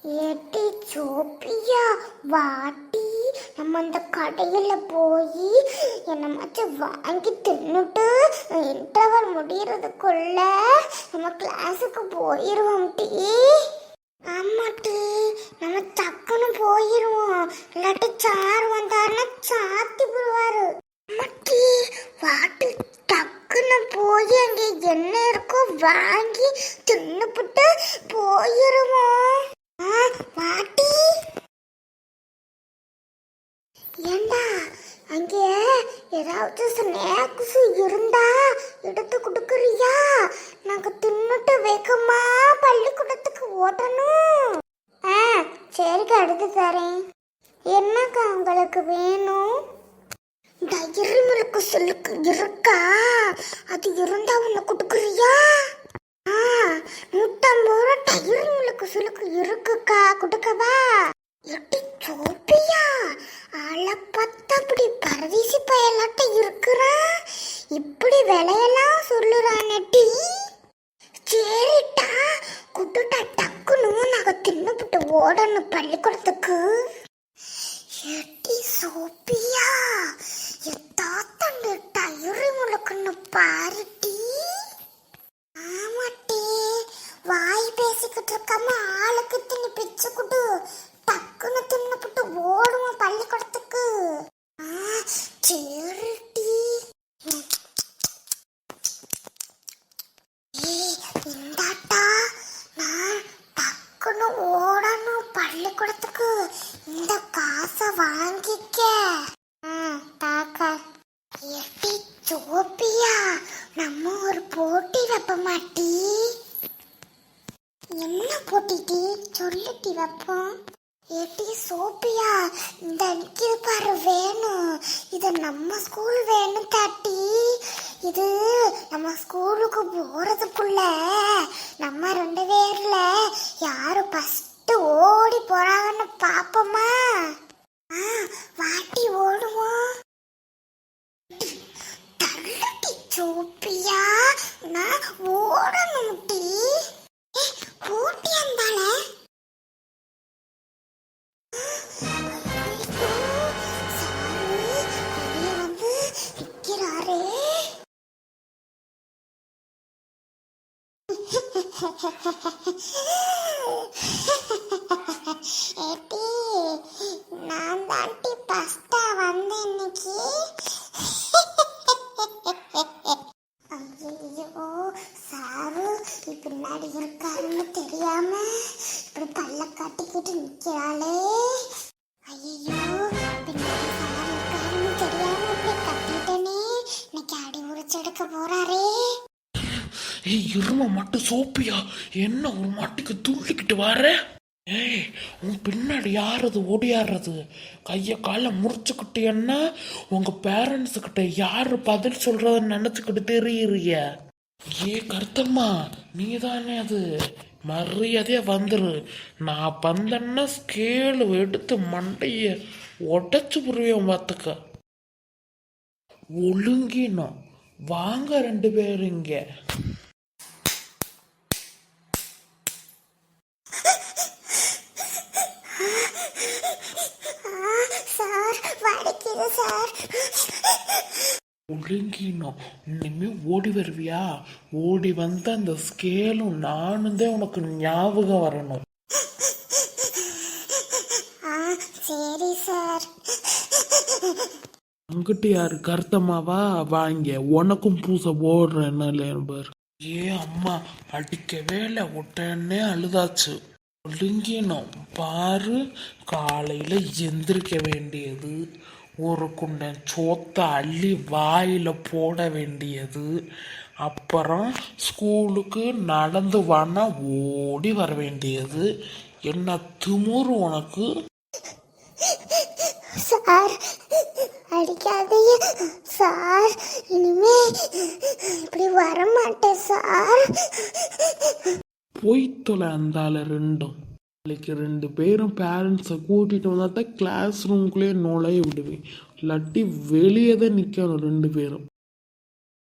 ஏட்டி சோப்பியா, வாட்டி நம்ம அந்த கடையில் போய் என்னமாச்சும் வாங்கி தின்னுட்டு இன்டர்வல் முடியறதுக்குள்ள நம்ம கிளாஸுக்கு போயிடுவோம் டீ. ஆமா டீ, நம்ம டக்குன்னு போயிடுவோம். இல்லாட்டி சார் வந்தாருன்னா சாத்தி போடுவாரு. டீ வாட்டி டக்குன்னு போய் அங்கே என்ன இருக்கோ வாங்கி தின்னுபிட்டு போயிடுவோம். பாட்டி ஏண்டா அங்கே ஏதாவது ஸ்நாக்ஸ் இருந்தா எடுத்து கொடுக்குறியா? நாங்க தின்னுட்டு வேகமா பள்ளிக்கூடத்துக்கு ஓடணும். சரிக்கா, எடுத்து தரேன். என்னக்கா உங்களுக்கு வேணும்? டைரி மில்க் சொல்லுக்கு இருக்கா? அது இருந்தா ஒன்று கொடுக்குறியா? 150 ரூபா டைரி மில்க் சொல்லுக்கு இருக்குக்கா, கொடுக்கவா? எட்டி சோப்பியா, ஆளை பார்த்தா அப்படி பரதேசி பயலாட்ட இருக்கிறான். இப்படி விலையெல்லாம் சொல்லுறானே டீ. சரிட்டா, குட்டுட்டா டக்குன்னு நாங்க தின்னுபிட்டு ஓடணும் பள்ளிக்கூடத்துக்கு. எட்டி சோப்பியா, எத்தாத்தண்டு டைரி மில்க்னு பாருட்டி. ஆமாட்டி, வாய் பேசிக்கிட்டு இருக்காம ஆளுக்கு தின்னு பிச்சு குடு. டக்குன்னு தின்னுபிட்டு ஓடுவோம் பள்ளிக்கூடத்துக்கு. சரிட்டி. இந்தாட்டா, நான் டக்குன்னு ஓடணும் பள்ளிக்கூடத்துக்கு. இந்த காசை வாங்கிக்க. தாக்கா. எட்டி சோப்பியா, நம்ம ஒரு போட்டி வைப்ப மாட்டி. என்ன போட்டி டீ? சொல்லிட்டி வைப்போம். ஏட்டி சோப்பியா, இந்த நிக்கிது பாரு வேணும். இது நம்ம ஸ்கூல் வேணும் தாட்டி. இது நம்ம ஸ்கூலுக்கு போறதுக்குள்ள நம்ம 2 பேர்ல யாரு ஃபர்ஸ்ட் ஓடி போறாங்கன்னு பாப்போமா? வாட்டி ஓடுவோம். தள்ளுட்டி சோப்பியா, நான் ஓடணும் டீ. போட்டி அந்தால வந்து நிக்கிறாரே. ஏட்டி, நான் தாண்டி பஸ்டா வந்தேன் இன்னைக்கு. ஐயோ, சாரு பின்னாடி இருக்காருன்னு தெரியாம இப்படி பல்ல காட்டிக்கிட்டு நிக்கிறாளே. ஐயோ, பின்னாடி சார் இருக்காருன்னு தெரியாம இப்படி கட்டிட்டனே. இன்னைக்கு அடி உரிச்செடுக்க போறாரே. இரும மட்டும் சோப்பியா, என்ன ஒரு மாட்டுக்கு துள்ளிக்கிட்டு வர? ஏய், உன் பின்னாடி யாரது ஓடியாடுறது? கைய கால முறிச்சுக்கிட்டேன்னா உங்க பேரண்ட்ஸ் கிட்ட யாரு பதில் சொல்றதுன்னு நினைச்சுக்கிட்டு தெரியுறிய? கருத்தம்மா, நீ தானே அது? மரியாதையா வந்துரு. நான் வந்தேன்னா ஸ்கேலு எடுத்து மண்டைய உடச்சு புரிவேன் பார்த்துக்க. ஒழுங்கினோம் வாங்க 2 பேரும் இங்க. ஒழுங்கினோம். இனிமே ஓடி வருவியா? ஓடி வந்த அந்த ஸ்கேலும் நானும் தான் உனக்கு ஞாபகம் வரணும். சரி சார். அங்கிட்ட யாரு? கருத்தம்மாவா? வாங்க, உனக்கும் பூசை போடுறேன். பாரு. அம்மா அடிக்கவே இல்லை, உடனே அழுதாச்சு. ஒழுங்கினோம் பாரு. காலையில எந்திரிக்க வேண்டியது, ஒரு குண்டன் சோத்தை அள்ளி வாயில போட வேண்டியது, அப்புறம் ஸ்கூலுக்கு நடந்து வானா ஓடி வர வேண்டியது. என்ன திமுரு உனக்கு? சார், அடிக்காதீங்க சார். இனிமே இப்படி வரமாட்டேன் சார். போய் தொலை அந்தால 2. நாளைக்கு 2 பேரும் பேரண்ட்ஸை கூட்டிட்டு வந்தா தான் கிளாஸ் ரூம்குள்ளேயே நுழைய விடுவேன். இல்லாட்டி வெளியே தான் நிற்கணும் 2 பேரும்.